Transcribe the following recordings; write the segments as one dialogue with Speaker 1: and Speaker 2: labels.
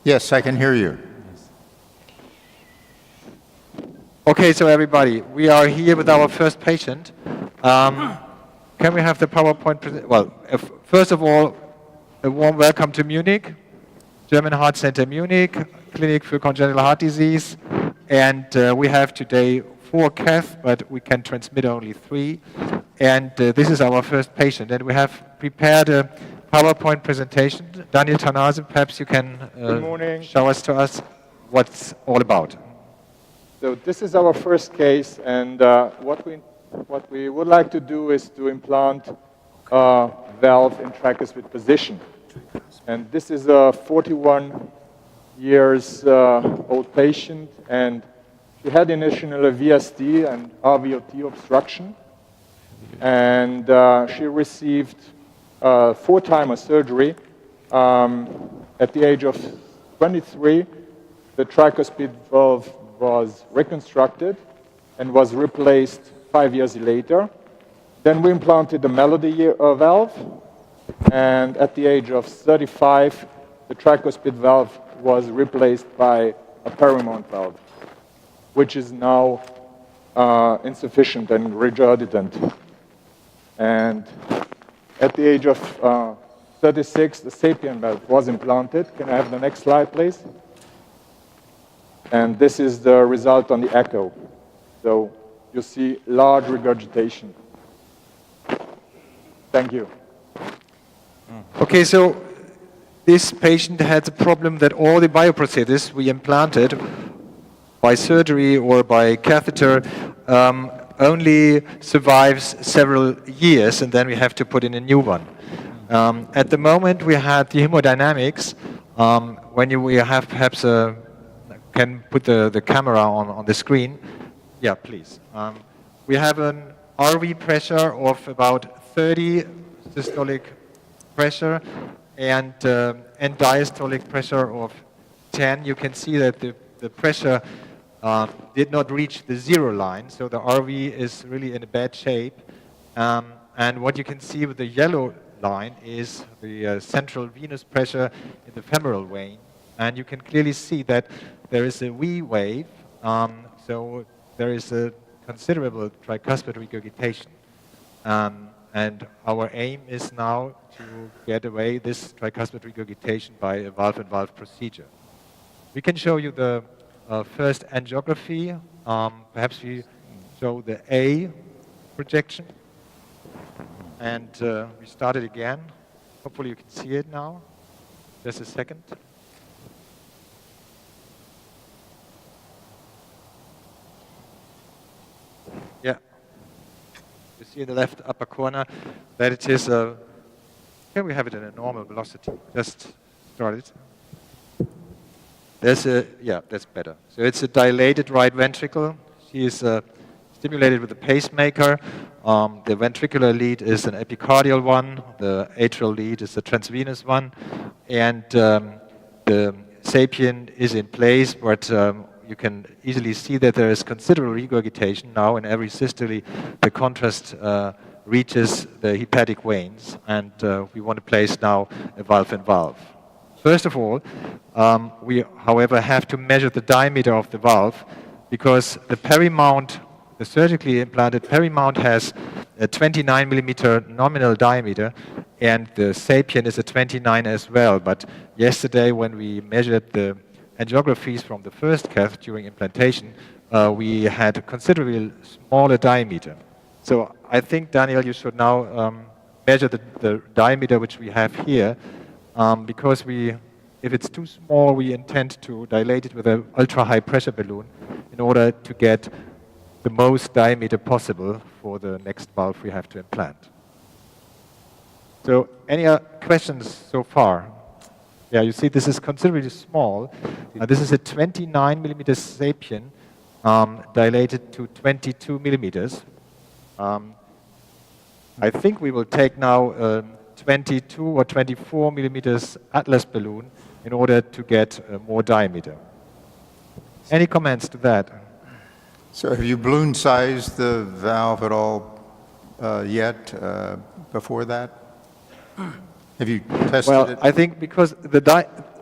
Speaker 1: Yes, I can hear you.
Speaker 2: Okay, so everybody, we are here with our first patient. Can we have the PowerPoint? Well, first of all, a warm welcome to Munich, German Heart Center Munich, Clinic for Congenital Heart Disease. And we have today 4 caths, but we can transmit only 3. And this is our first patient. And we have prepared a PowerPoint presentation. Daniel Tanase, perhaps you can show us what's all about.
Speaker 3: So this is our first case, and what we would like to do is to implant a valve in tricuspid position. And this is a 41 years old patient, and she had initially a VSD and RVOT obstruction, and she received 4-time surgery. At the age of 23, the tricuspid valve was reconstructed and was replaced 5 years later. Then we implanted the Melody valve, and at the age of 35, the tricuspid valve was replaced by a Paramount valve, which is now insufficient and regurgitant. And at the age of 36, the Sapien valve was implanted. Can I have the next slide, please? And this is the result on the echo. So you see large regurgitation. Thank you.
Speaker 2: Okay, so this patient had the problem that all the bioprosthesis we implanted by surgery or by catheter only survives several years, and then we have to put in a new one. At the moment, we had the hemodynamics. We have perhaps can put the camera on the screen. Yeah, please. We have an RV pressure of about 30 systolic pressure and diastolic pressure of 10. You can see that the pressure did not reach the 0 line, so the RV is really in a bad shape. And what you can see with the yellow line is the central venous pressure in the femoral vein. And you can clearly see that there is a V wave, so there is a considerable tricuspid regurgitation. And our aim is now to get away this tricuspid regurgitation by a valve-in-valve procedure. We can show you the first angiography. Perhaps we show the A projection. And we start it again. Hopefully you can see it now. Just a second. Yeah. You see in the left upper corner that it is a... Can we have it in a normal velocity? Just start it. There's a... Yeah, that's better. So it's a dilated right ventricle. She is stimulated with a pacemaker. The ventricular lead is an epicardial one. The atrial lead is a transvenous one. And the sapien is in place, but you can easily see that there is considerable regurgitation now in every systole. The contrast reaches the hepatic veins, and we want to place now a valve-in-valve. First of all, we, however, have to measure the diameter of the valve, because the perimount, the surgically implanted perimount, has a 29 millimeter nominal diameter, and the sapien is a 29 as well. But yesterday, when we measured the angiographies from the first cath during implantation, we had a considerably smaller diameter. So I think, Daniel, you should now measure the diameter which we have here, because if it's too small, we intend to dilate it with an ultra-high pressure balloon in order to get the most diameter possible for the next valve we have to implant. So any questions so far? Yeah, you see this is considerably small. This is a 29 millimeter sapien dilated to 22 millimeters. I think we will take now a 22 or 24 millimeters Atlas balloon in order to get more diameter. Any comments to that?
Speaker 1: So have you balloon sized the valve at all yet before that? Have you tested it?
Speaker 2: Well, I think because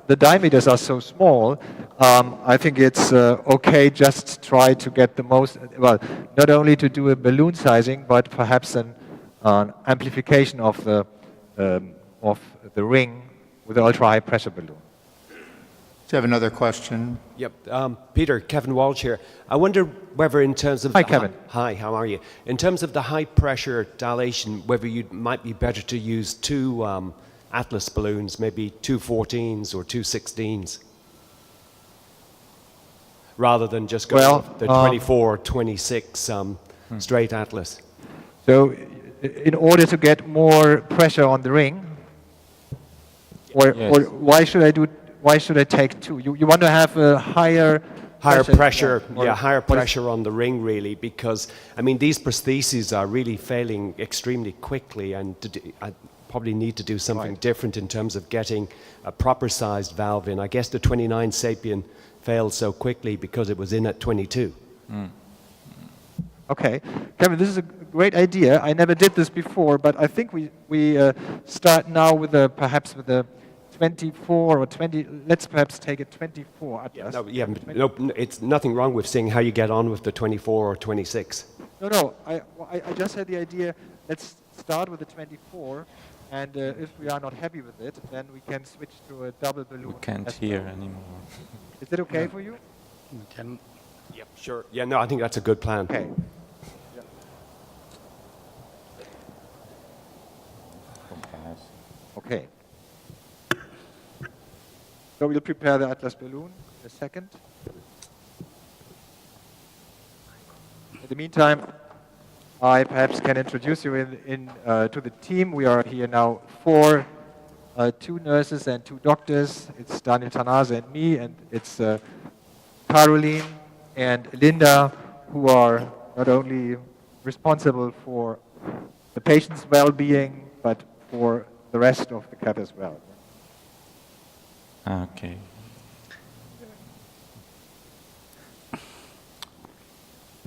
Speaker 2: the diameters are so small, I think it's okay just try to get the most, well, not only to do a balloon sizing, but perhaps an amplification of the ring with an ultra-high pressure balloon.
Speaker 1: Do you have another question?
Speaker 4: Yep. Peter, Kevin Walsh here. I wonder whether in terms of...
Speaker 2: Hi, Kevin.
Speaker 4: Hi, how are you? In terms of the high pressure dilation, whether you might be better to use two Atlas balloons, maybe two 14s or two 16s, rather than just going with the 24 or 26 straight Atlas.
Speaker 2: So in order to get more pressure on the ring, or why should I take two? You want to have a higher
Speaker 4: pressure, higher pressure on the ring, really, because I mean these prostheses are really failing extremely quickly, and I probably need to do something different in terms of getting a proper sized valve in. I guess the 29 Sapien failed so quickly because it was in at 22.
Speaker 2: Okay, Kevin, this is a great idea. I never did this before, but I think we start now with perhaps with a 24 or 20. Let's perhaps take a 24 Atlas.
Speaker 4: No, it's nothing wrong with seeing how you get on with the 24 or 26.
Speaker 2: No. I just had the idea. Let's start with the 24, and if we are not happy with it, then we can switch to a double balloon.
Speaker 5: We can't hear anymore.
Speaker 2: Is that okay for you?
Speaker 5: We can.
Speaker 4: Yep, sure. Yeah, no, I think that's a good plan.
Speaker 2: Okay. Okay. So we'll prepare the Atlas balloon in a second. In the meantime, I perhaps can introduce you to the team. We are here now 4, 2 nurses and 2 doctors. It's Daniel Tanase and me, and it's Caroline and Linda, who are not only responsible for the patient's well-being, but for the rest of the cut as well.
Speaker 5: Okay.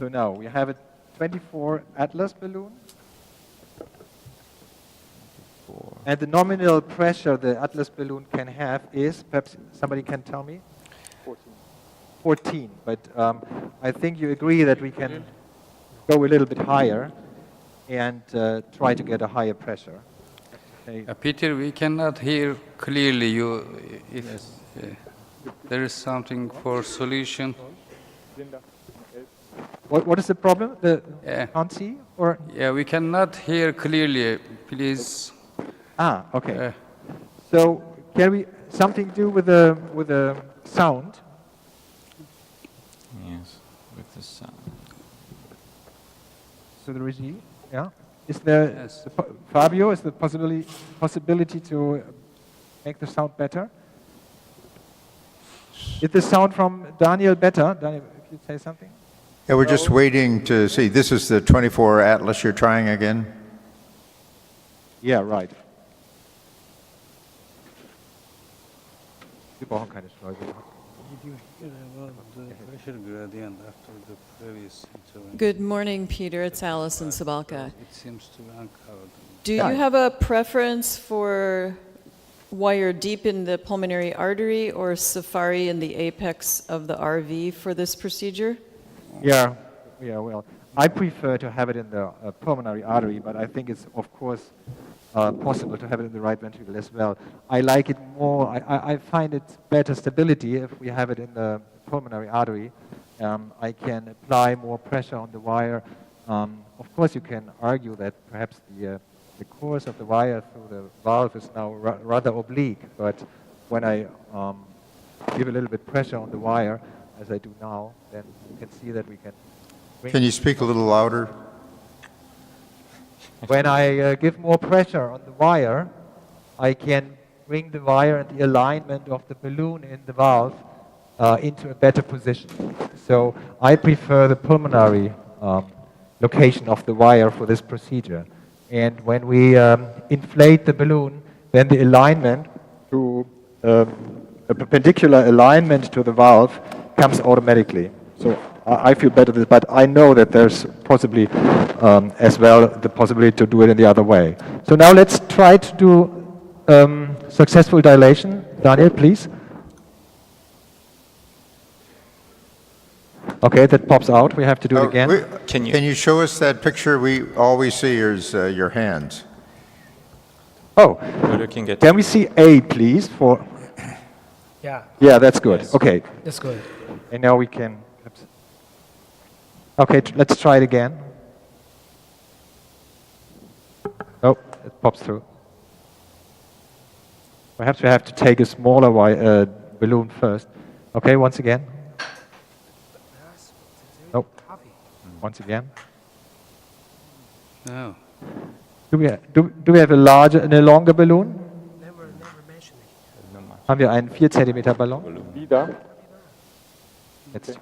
Speaker 2: So now we have a 24 Atlas balloon. And the nominal pressure the Atlas balloon can have is, perhaps somebody can tell me? 14. But I think you agree that we can go a little bit higher and try to get a higher pressure. Okay.
Speaker 6: Peter, we cannot hear clearly you. If there is something for solution.
Speaker 2: What is the problem? Can't see? Or?
Speaker 6: Yeah, we cannot hear clearly. Please.
Speaker 2: Okay. So can we something do with the sound?
Speaker 5: Yes, with the sound.
Speaker 2: So the regie, yeah. Is there, Fabio, is the possibility to make the sound better? Is the sound from Daniel better? Daniel, could you say something?
Speaker 1: Yeah, we're just waiting to see. This is the 24 Atlas you're trying again?
Speaker 2: Yeah, right. Wir brauchen keine Schleuse.
Speaker 6: Did you hear about the pressure gradient after the previous intervention?
Speaker 7: Good morning, Peter. It's Alison Sabalka.
Speaker 6: It seems to be uncovered.
Speaker 7: Do you have a preference for wire deep in the pulmonary artery or safari in the apex of the RV for this procedure?
Speaker 2: Yeah, well, I prefer to have it in the pulmonary artery, but I think it's, of course, possible to have it in the right ventricle as well. I like it more, I find it better stability if we have it in the pulmonary artery. I can apply more pressure on the wire. Of course, you can argue that perhaps the course of the wire through the valve is now rather oblique, but when I give a little bit pressure on the wire, as I do now, then you can see that we can...
Speaker 1: Can you speak a little louder?
Speaker 2: When I give more pressure on the wire, I can bring the wire and the alignment of the balloon in the valve into a better position. So I prefer the pulmonary location of the wire for this procedure. And when we inflate the balloon, then the alignment to a perpendicular alignment to the valve comes automatically. So I feel better with it, but I know that there's possibly as well the possibility to do it in the other way. So now let's try to do successful dilation. Daniel, please. Okay, that pops out. We have to do it again.
Speaker 5: Can you-
Speaker 1: Can you show us that picture? All we see is your hands.
Speaker 2: Oh,
Speaker 5: We're looking at.
Speaker 2: can we see A, please?
Speaker 8: Yeah,
Speaker 2: Yeah, that's good. Okay,
Speaker 8: that's good.
Speaker 2: and now we can. Okay, let's try it again. Oh, it pops through. Perhaps we have to take a smaller balloon first. Okay, once again. Nope. Once again.
Speaker 6: No.
Speaker 2: Do we have a longer balloon?
Speaker 8: Never mentioned it.
Speaker 2: Haben wir einen 4 cm Ballon?
Speaker 3: Wieder.
Speaker 2: Let's,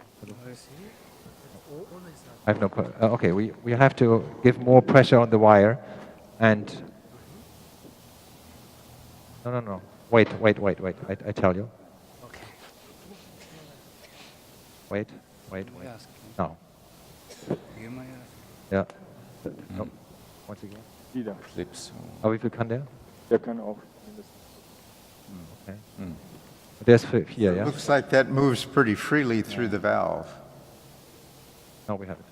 Speaker 2: I have no. Okay, we have to give more pressure on the wire, and no. Wait. I tell you.
Speaker 6: Okay.
Speaker 2: Wait.
Speaker 6: Ask.
Speaker 2: No.
Speaker 6: Hier mal ask.
Speaker 2: Ja. No. Once again.
Speaker 3: Wieder.
Speaker 5: Clips.
Speaker 2: Aber wie viel kann der?
Speaker 3: Der kann auch mindestens.
Speaker 2: Okay. Der ist 4, ja?
Speaker 1: Looks like that moves pretty freely through the valve.
Speaker 2: No, we have it.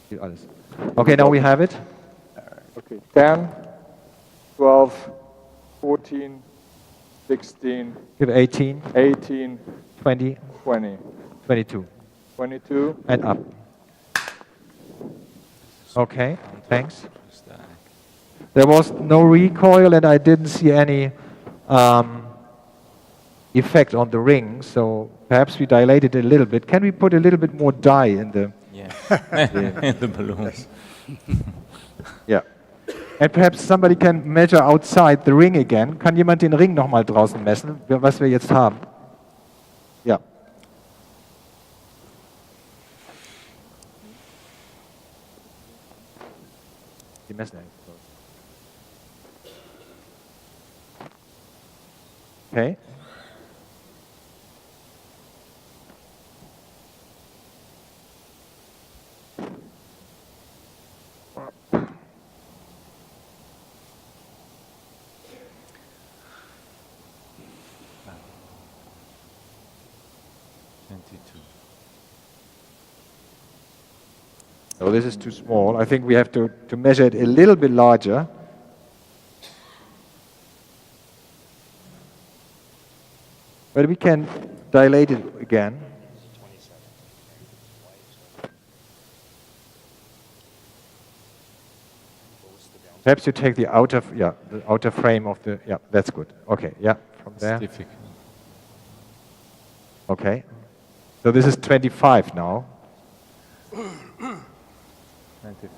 Speaker 2: Hier alles. Okay, now we have it.
Speaker 3: Okay, 10, 12, 14, 16,
Speaker 2: Give 18,
Speaker 3: 18,
Speaker 2: 20,
Speaker 3: 20,
Speaker 2: 22,
Speaker 3: 22.
Speaker 2: and up. Okay, thanks. There was no recoil, and I didn't see any effect on the ring, so perhaps we dilated it a little bit. Can we put a little bit more dye in the...
Speaker 5: Yeah. The balloon.
Speaker 2: Yeah. And perhaps somebody can measure outside the ring again. Kann jemand den Ring nochmal draußen messen, was wir jetzt haben? Ja. Die messen eigentlich. Okay. So this is too small. I think we have to measure it a little bit larger. But we can dilate it again. Perhaps you take the outer frame of the, that's good. Okay, from there.
Speaker 5: It's difficult.
Speaker 2: Okay. So this is 25 now.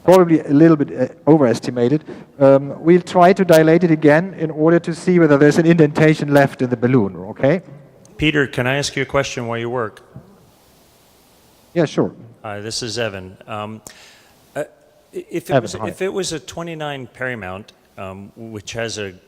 Speaker 2: Probably a little bit overestimated. We'll try to dilate it again in order to see whether there's an indentation left in the balloon, okay?
Speaker 9: Peter, can I ask you a question while you work?
Speaker 2: Yeah, sure.
Speaker 9: Hi, this is Evan. If
Speaker 2: Evan,
Speaker 9: it was a 29 perimount, which has an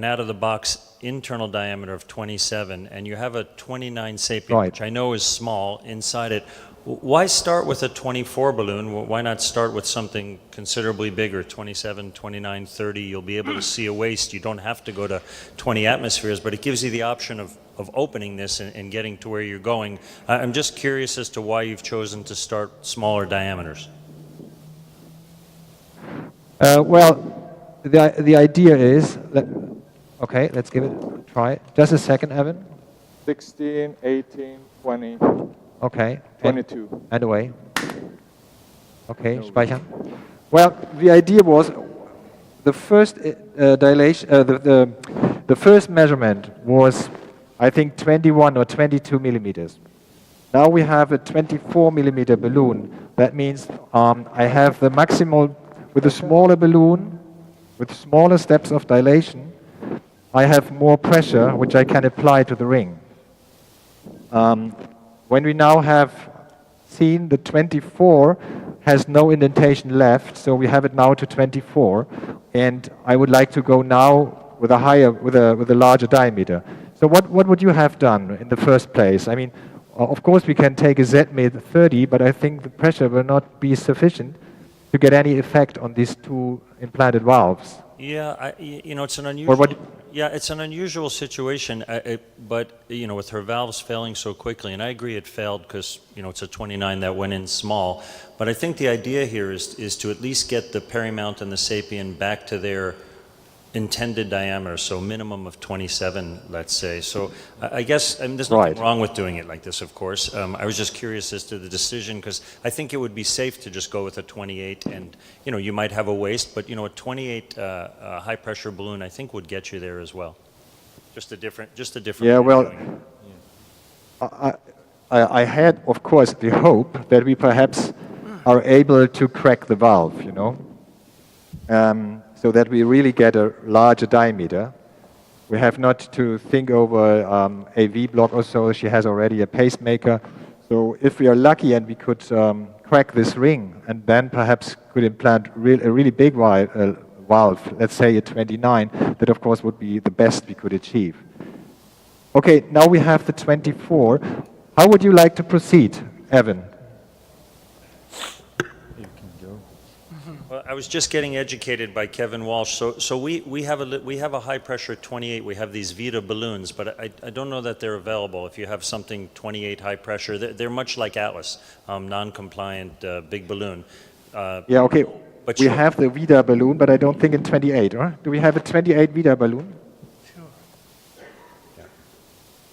Speaker 9: out-of-the-box internal diameter of 27, and you have a 29 sapien,
Speaker 2: Right.
Speaker 9: which I know is small, inside it, why start with a 24 balloon? Why not start with something considerably bigger, 27, 29, 30? You'll be able to see a waist. You don't have to go to 20 atmospheres, but it gives you the option of opening this and getting to where you're going. I'm just curious as to why you've chosen to start smaller diameters.
Speaker 2: Well, the idea is, okay, let's give it a try. Just a second, Evan.
Speaker 3: 16, 18, 20,
Speaker 2: Okay.
Speaker 3: 22.
Speaker 2: And away. Okay, speichern. Well, the idea was the first dilation, the first measurement was, I think, 21 or 22 millimeters. Now we have a 24 millimeter balloon. That means I have the maximal, with a smaller balloon, with smaller steps of dilation, I have more pressure, which I can apply to the ring. When we now have seen the 24 has no indentation left, so we have it now to 24, and I would like to go now with a larger diameter. So what would you have done in the first place? I mean, of course we can take a Z-mid 30, but I think the pressure will not be sufficient to get any effect on these two implanted valves.
Speaker 9: Yeah, it's an
Speaker 2: Or what?
Speaker 9: Yeah, it's an unusual situation, but you know, with her valves failing so quickly, and I agree it failed because you know it's a 29 that went in small. But I think the idea here is to at least get the Perimount and the Sapien back to their intended diameter, so minimum of 27, let's say. So I guess, I mean, there's nothing wrong with doing it like this, of course. I was just curious as to the decision, because I think it would be safe to just go with a 28, and, you know, you might have a waste, but, you know, a 28 high-pressure balloon, I think, would get you there as well. Just a different
Speaker 2: Yeah,
Speaker 9: way of
Speaker 2: well,
Speaker 9: doing it.
Speaker 2: I had, of course, the hope that we perhaps are able to crack the valve, you know, so that we really get a larger diameter. We have not to think over a V block or so. She has already a pacemaker. So if we are lucky and we could crack this ring and then perhaps could implant a really big valve, let's say a 29, that of course would be the best we could achieve. Okay, now we have the 24. How would you like to proceed, Evan?
Speaker 9: Well, I was just getting educated by Kevin Walsh. So we have a high pressure 28. We have these Vita balloons, but I don't know that they're available. If you have something 28 high pressure, they're much like Atlas, non-compliant big balloon.
Speaker 2: Yeah, okay.
Speaker 9: But
Speaker 2: we
Speaker 9: sure.
Speaker 2: have the Vita balloon, but I don't think in 28, or? Do we have a 28 Vita balloon?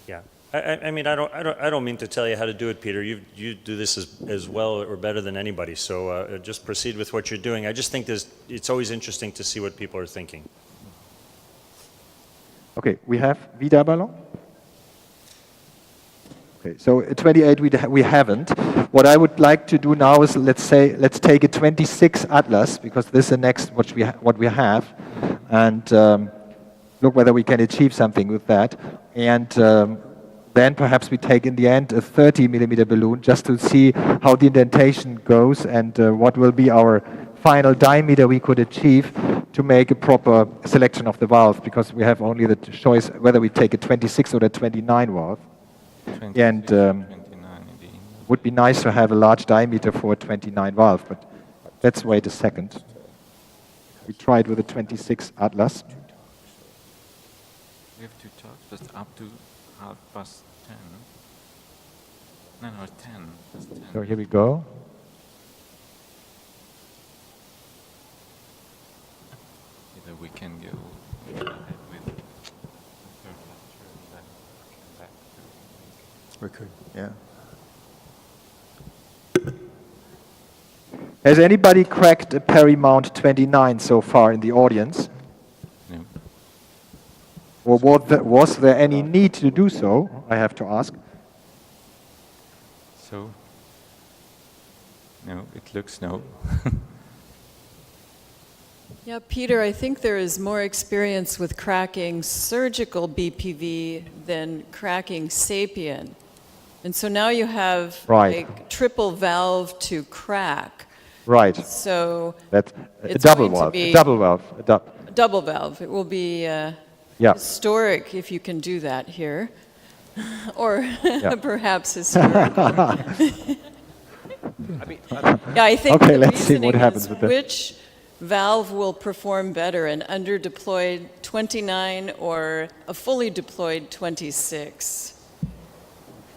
Speaker 9: Yeah. I mean, I don't mean to tell you how to do it, Peter. You do this as well or better than anybody. So just proceed with what you're doing. I just think it's always interesting to see what people are thinking.
Speaker 2: Okay, we have Vita balloon. Okay, so a 28 we haven't. What I would like to do now is let's take a 26 Atlas, because this is the next what we have, and look whether we can achieve something with that. And then perhaps we take in the end a 30 millimeter balloon just to see how the indentation goes and what will be our final diameter we could achieve to make a proper selection of the valve, because we have only the choice whether we take a 26 or a 29 valve.
Speaker 5: 26,
Speaker 2: And
Speaker 5: 29 indeed.
Speaker 2: would be nice to have a large diameter for a 29 valve, but let's wait a second. We tried with a 26 Atlas.
Speaker 5: We have 2 talks, but up to 10:30. No, 10. That's 10.
Speaker 2: So here we go.
Speaker 5: Either we can go ahead with the third lecture and then come back to
Speaker 1: We could, yeah.
Speaker 2: Has anybody cracked a Perimount 29 so far in the audience?
Speaker 5: no.
Speaker 2: Or was there any need to do so, I have to ask?
Speaker 5: So, no, it looks no.
Speaker 7: Yeah, Peter, I think there is more experience with cracking surgical BPV than cracking Sapien. And so now you have
Speaker 2: Right.
Speaker 7: like triple valve to crack.
Speaker 2: Right.
Speaker 7: So
Speaker 2: That's a
Speaker 7: It's
Speaker 2: double
Speaker 7: going to
Speaker 2: valve.
Speaker 7: be-
Speaker 2: A double valve.
Speaker 7: a double valve. It will be
Speaker 2: Yeah.
Speaker 7: historic if you can do that here. Or
Speaker 2: Yeah.
Speaker 7: perhaps historical. Yeah, I think
Speaker 2: Okay,
Speaker 7: the
Speaker 2: let's see what
Speaker 7: reasoning
Speaker 2: happens
Speaker 7: is
Speaker 2: with that.
Speaker 7: which valve will perform better, an under-deployed 29 or a fully deployed 26?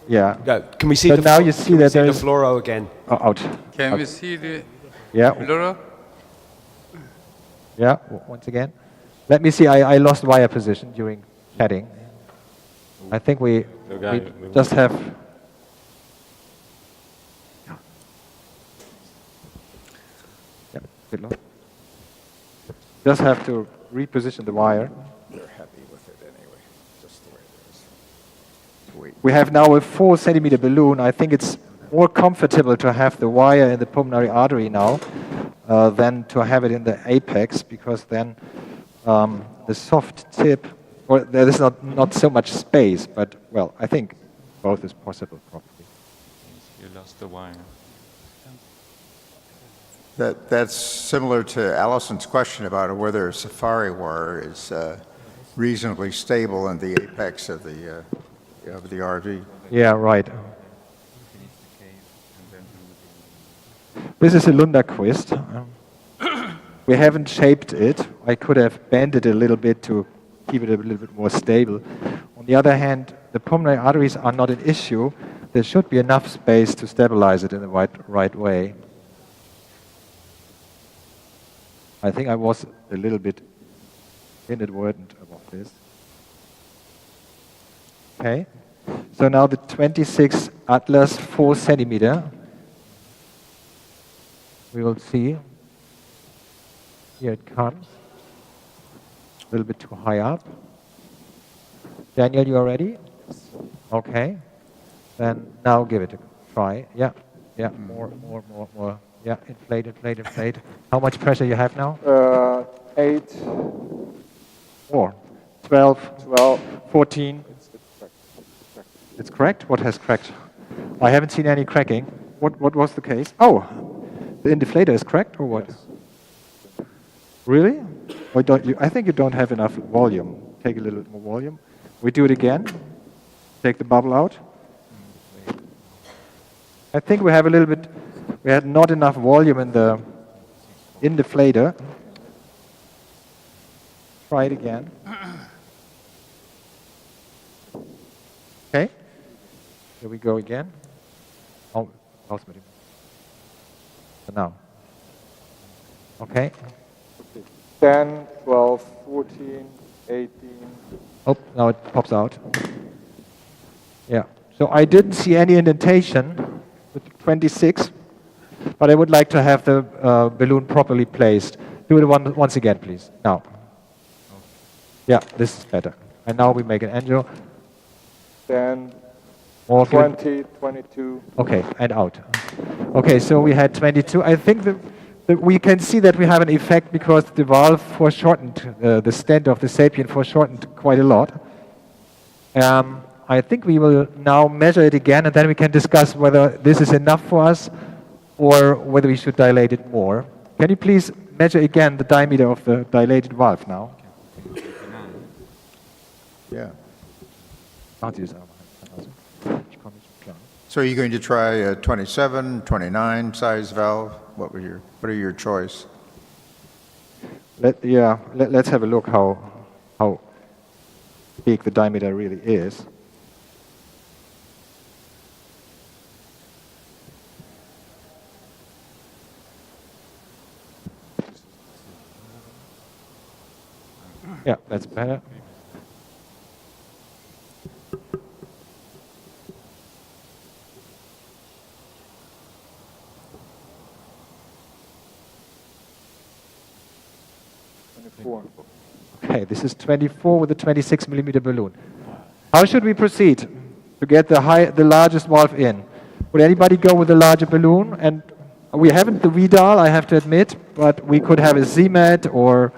Speaker 2: Yeah.
Speaker 4: Can we see
Speaker 2: So
Speaker 4: the
Speaker 2: now
Speaker 4: flu-
Speaker 2: you see
Speaker 4: can we
Speaker 2: that
Speaker 4: see the
Speaker 2: there's-
Speaker 4: fluoro again?
Speaker 2: Oh, out.
Speaker 6: Can we see the
Speaker 2: Yeah.
Speaker 6: fluoro?
Speaker 2: Yeah. Once again. Let me see. I lost wire position during chatting. I think we just have. Yeah. Good luck. Just have to reposition the wire.
Speaker 1: They're happy with it anyway, just the way it is.
Speaker 2: We have now a 4 centimeter balloon. I think it's more comfortable to have the wire in the pulmonary artery now than to have it in the apex, because then the soft tip, or there is not so much space, but well, I think both is possible probably.
Speaker 5: You lost the wire.
Speaker 1: That's similar to Allison's question about whether a safari wire is reasonably stable in the apex of the RV.
Speaker 2: Yeah, right. This is a Lunderquist. We haven't shaped it. I could have bent it a little bit to keep it a little bit more stable. On the other hand, the pulmonary arteries are not an issue. There should be enough space to stabilize it in the right way. I think I was a little bit inadvertent about this. Okay, so now the 26 Atlas 4 centimeter. We will see. Here it comes. A little bit too high up. Daniel, you are ready? Okay. Then now give it a try. Yeah, yeah, more. Yeah, inflate. How much pressure you have now?
Speaker 3: 8,
Speaker 2: 4, 12,
Speaker 3: 12.
Speaker 2: 14. It's correct? What has cracked? I haven't seen any cracking. What was the case? Oh, the inflator is cracked or what? Really? Or don't you? I think you don't have enough volume. Take a little more volume. We do it again. Take the bubble out. I think we have a little bit, we had not enough volume in the inflator. Try it again. Okay. Here we go again. Oh, ausmachen. Now. Okay.
Speaker 3: 10, 12, 14, 18.
Speaker 2: Oh, now it pops out. Yeah. So I didn't see any indentation with 26, but I would like to have the balloon properly placed. Do it once again, please. Now. Yeah, this is better. And now we make an angel.
Speaker 3: 10,
Speaker 2: More
Speaker 3: 20, 22.
Speaker 2: Okay, and out. Okay, so we had 22. I think that we can see that we have an effect because the valve foreshortened, the stent of the sapien foreshortened quite a lot. I think we will now measure it again, and then we can discuss whether this is enough for us or whether we should dilate it more. Can you please measure again the diameter of the dilated valve now?
Speaker 1: Yeah.
Speaker 2: Also.
Speaker 1: So are you going to try a 27, 29 size valve? What are your choice?
Speaker 2: Let's have a look how big the diameter really is. Yeah, that's better. Okay, this is 24 with a 26 millimeter balloon. How should we proceed to get the largest valve in? Would anybody go with a larger balloon? And we haven't the Vidal, I have to admit, but we could have a ZMAT or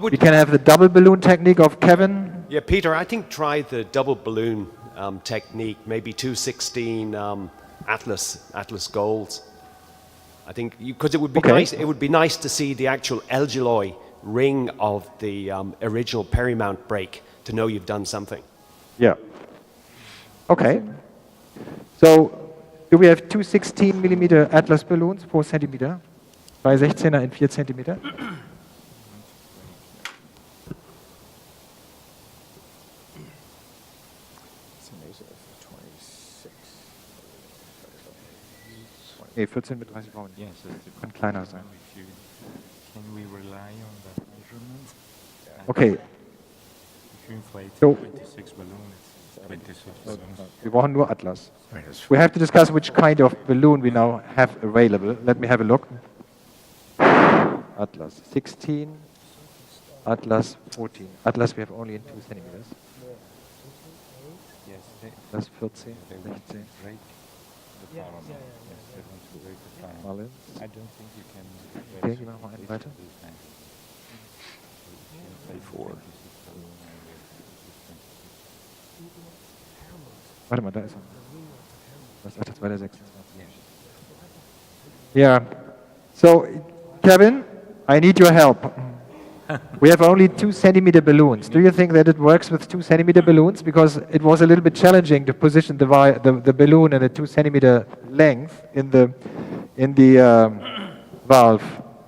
Speaker 2: we can have the double balloon technique of Kevin.
Speaker 4: Yeah, Peter, I think try the double balloon technique, maybe 216 Atlas Golds. I think because it would be nice. It would be nice to see the actual alveoli ring of the original perimount brake to know you've done something.
Speaker 2: Yeah. Okay. So, do we have 216 millimeter Atlas balloons, 4 centimeter? 2 16er in 4 centimeter? Nee, 14 mit 30 Frauen.
Speaker 5: Yes,
Speaker 2: Kann kleiner sein.
Speaker 5: can we rely on that measurement?
Speaker 2: Okay.
Speaker 5: If you inflate
Speaker 2: So-
Speaker 5: 26 balloons, it's 26 balloons.
Speaker 2: Wir brauchen nur Atlas. We have to discuss which kind of balloon we now have available. Let me have a look. Atlas 16, Atlas 14. Atlas we have only in 2 centimeters.
Speaker 5: Yes,
Speaker 2: Atlas 14,
Speaker 5: they want to
Speaker 2: 16.
Speaker 5: break the paramount. Yes, they want to break the paramount.
Speaker 2: Marlin.
Speaker 5: I don't think you can.
Speaker 2: Okay, gehen wir noch mal einen weiter.
Speaker 5: 24.
Speaker 2: Warte mal, da ist er. Was sagt das bei der 26? Yeah. So, Kevin, I need your help. We have only 2 centimeter balloons. Do you think that it works with 2 centimeter balloons? Because it was a little bit challenging to position the balloon in a 2 centimeter length in the valve.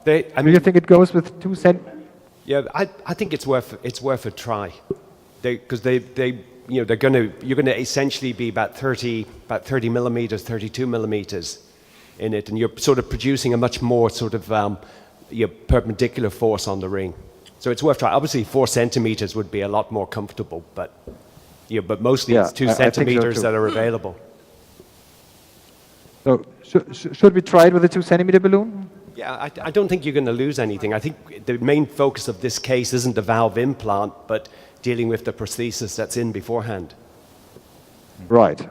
Speaker 2: Do you think it goes with 2 cent?
Speaker 4: Yeah, I think it's worth a try, because you're going to essentially be about 30 millimeters, 32 millimeters in it, and you're sort of producing a much more sort of perpendicular force on the ring. So it's worth trying. Obviously, 4 centimeters would be a lot more comfortable, but mostly it's 2
Speaker 2: I think so
Speaker 4: centimeters
Speaker 2: too.
Speaker 4: that are available.
Speaker 2: So should we try it with a 2 centimeter balloon?
Speaker 4: Yeah, I don't think you're going to lose anything. I think the main focus of this case isn't the valve implant, but dealing with the prosthesis that's in beforehand.
Speaker 2: Right.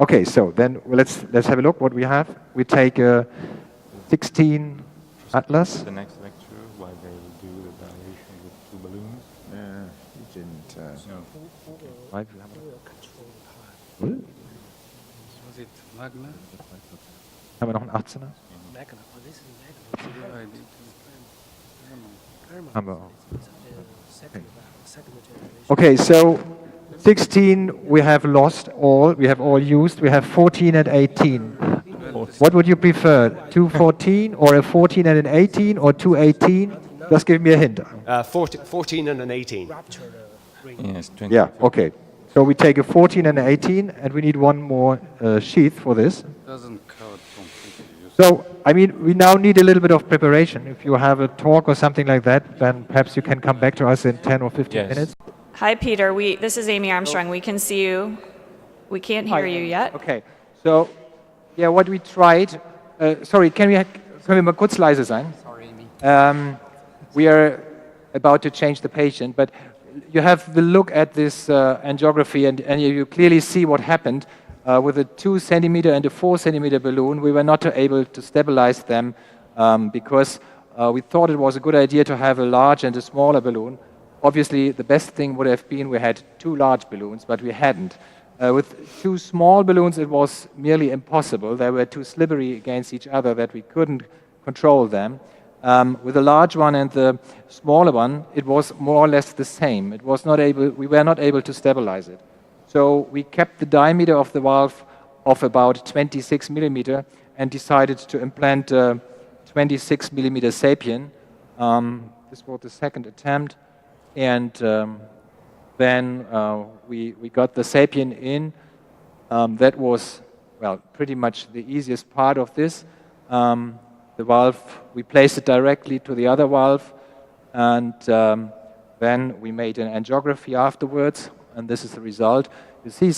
Speaker 2: Okay, so then let's have a look what we have. We take a 16 Atlas.
Speaker 5: The next lecture, why they will do the evaluation with 2 balloons.
Speaker 1: You didn't,
Speaker 5: No.
Speaker 2: Right.
Speaker 6: Was it Magna?
Speaker 2: Haben wir noch einen 18er?
Speaker 8: Magna. Oh, this is Magna.
Speaker 2: Haben wir auch.
Speaker 8: Second generation.
Speaker 2: Okay, so 16 we have lost all, we have all used, we have 14 and 18. What would you prefer, 214 or a 14 and an 18 or 218? Just give me a hint.
Speaker 4: 14 and an 18.
Speaker 8: Rupture the ring.
Speaker 5: Yes, 20.
Speaker 2: Yeah, okay. So we take a 14 and an 18 and we need one more sheath for this.
Speaker 6: Doesn't cover completely.
Speaker 2: So, I mean, we now need a little bit of preparation. If you have a talk or something like that, then perhaps you can come back to us in 10 or 15
Speaker 5: Yes.
Speaker 2: minutes.
Speaker 10: Hi, Peter. This is Amy Armstrong. We can see you. We can't hear you yet.
Speaker 2: Okay, so, yeah, what we tried, sorry, können wir mal kurz leise sein?
Speaker 6: Sorry, Amy.
Speaker 2: We are about to change the patient, but you have the look at this angiography and you clearly see what happened. With a 2 centimeter and a 4 centimeter balloon, we were not able to stabilize them because we thought it was a good idea to have a large and a smaller balloon. Obviously, the best thing would have been we had 2 large balloons, but we hadn't. With 2 small balloons, it was merely impossible. They were too slippery against each other that we couldn't control them. With the large one and the smaller one, it was more or less the same. We were not able to stabilize it. So we kept the diameter of the valve of about 26 millimeter and decided to implant 26 millimeter sapien. This was the second attempt. And then we got the sapien in. That was, well, pretty much the easiest part of this. The valve, we placed it directly to the other valve, and then we made an angiography afterwards, and this is the result. You see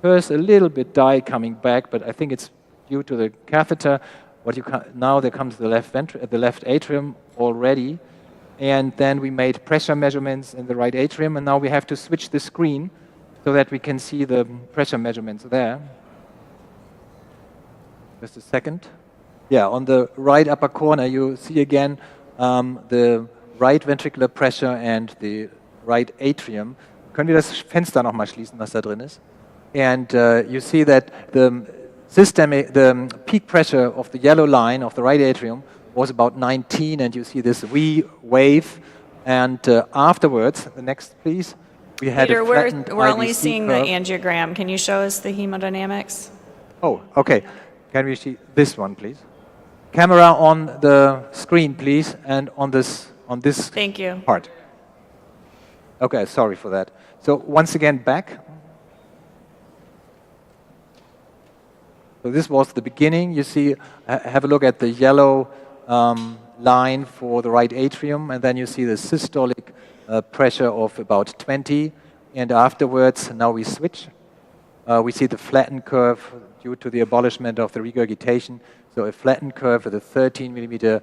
Speaker 2: first a little bit dye coming back, but I think it's due to the catheter. Now there comes the left atrium already, and then we made pressure measurements in the right atrium, and now we have to switch the screen so that we can see the pressure measurements there. Just a second. Yeah, on the right upper corner, you see again the right ventricular pressure and the right atrium. Können wir das Fenster noch mal schließen, was da drin ist? And you see that the peak pressure of the yellow line of the right atrium was about 19, and you see this V wave. And afterwards, the next, please, we had
Speaker 10: Peter,
Speaker 2: a flattened
Speaker 10: we're only
Speaker 2: IBC
Speaker 10: seeing
Speaker 2: curve.
Speaker 10: the angiogram. Can you show us the hemodynamics?
Speaker 2: Oh, okay. Can we see this one, please? Camera on the screen, please, and on this
Speaker 10: Thank you.
Speaker 2: part. Okay, sorry for that. So once again, back. So this was the beginning. You see, have a look at the yellow line for the right atrium, and then you see the systolic pressure of about 20. And afterwards, now we switch. We see the flattened curve due to the abolishment of the regurgitation. So a flattened curve with a 13 millimeter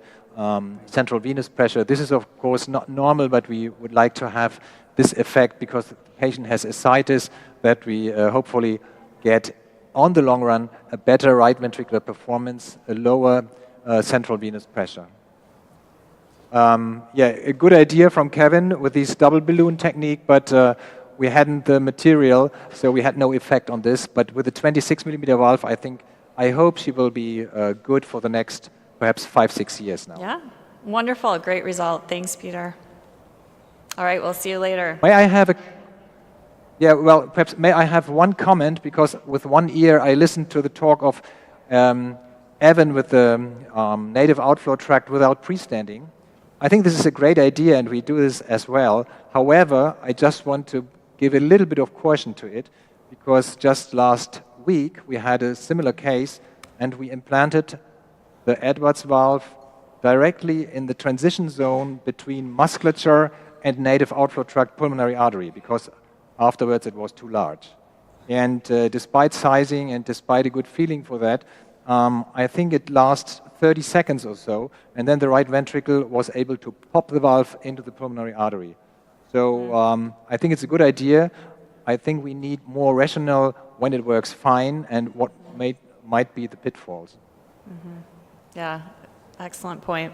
Speaker 2: central venous pressure. This is, of course, not normal, but we would like to have this effect because the patient has ascites that we hopefully get, on the long run, a better right ventricular performance, a lower central venous pressure. Yeah, a good idea from Kevin with this double balloon technique, but we hadn't the material, so we had no effect on this. But with the 26 millimeter valve, I hope she will be good for the next perhaps 5-6 years now.
Speaker 10: Yeah, wonderful. Great result. Thanks, Peter. All right, we'll see you later.
Speaker 2: May I have perhaps may I have one comment, because with one ear I listened to the talk of Evan with the native outflow tract without pre-standing. I think this is a great idea, and we do this as well. However, I just want to give a little bit of caution to it, because just last week we had a similar case, and we implanted the Edwards valve directly in the transition zone between musculature and native outflow tract pulmonary artery, because afterwards it was too large. And despite sizing and despite a good feeling for that, I think it lasts 30 seconds or so, and then the right ventricle was able to pop the valve into the pulmonary artery. So I think it's a good idea. I think we need more rationale when it works fine and what might be the pitfalls.
Speaker 10: Yeah, excellent point.